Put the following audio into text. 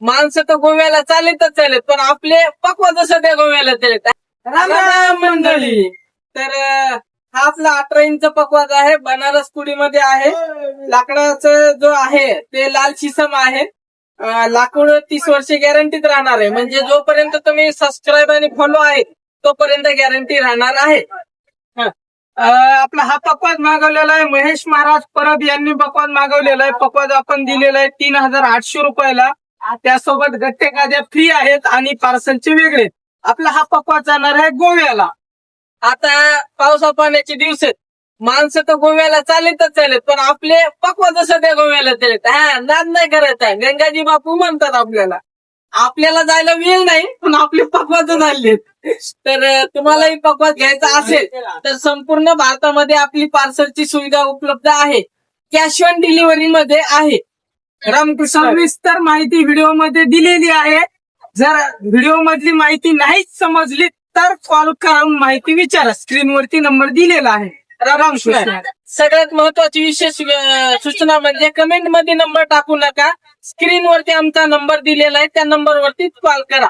माणसं तर गोव्याला चालेत पण आपले पक्वाद सध्या गोव्याला चालत. राम राम मंडळी. तर हा आपला 18 इंच पक्वाद आहे, बनारस कुडीमध्ये आहे. लाकडाचं जो आहे ते लाल शिसम आहे. लाकूड 30 वर्षे गॅरंटीत राहणार आहे. म्हणजे जोपर्यंत तुम्ही सबस्क्राईब आणि फॉलो आहे तोपर्यंत गॅरंटी राहणार आहे. आपला हा पक्वाद मागवलेला आहे महेश महाराज परब यांनी पक्वाद मागवलेला आहे. पक्वाद आपण दिलेला आहे 3800 रुपयाला. त्यासोबत गट्टे काद्या फ्री आहेत आणि पार्सलचे वेगळे. आपला हा पक्वाद जाणार आहे गोव्याला. आता पावसा पाण्याचे दिवस आहेत, माणसं तर गोव्याला चालेत पण आपले पक्वाद सध्या गोव्याला चालत. नाद नाही करत आहे. गंगाजी बापू म्हणतात आपल्याला जायला वेळ नाही पण आपले पक्वाद झालेत. तर तुम्हालाही पक्वाद घ्यायचा असेल तर संपूर्ण भारतामध्ये आपली पार्सलची सुविधा उपलब्ध आहे. कॅश ऑन डिलिव्हरी मध्ये आहे. सविस्तर माहिती व्हिडिओ मध्ये दिलेली आहे. जर व्हिडिओ मधली माहिती नाहीच समजली तर कॉल करून माहिती विचारा. स्क्रीनवरती नंबर दिलेला आहे. रामकृष्ण. सगळ्यात महत्वाची विशेष सूचना म्हणजे कमेंट मध्ये नंबर टाकू नका. स्क्रीनवरती आमचा नंबर दिलेला आहे, त्या नंबरवरती कॉल करा.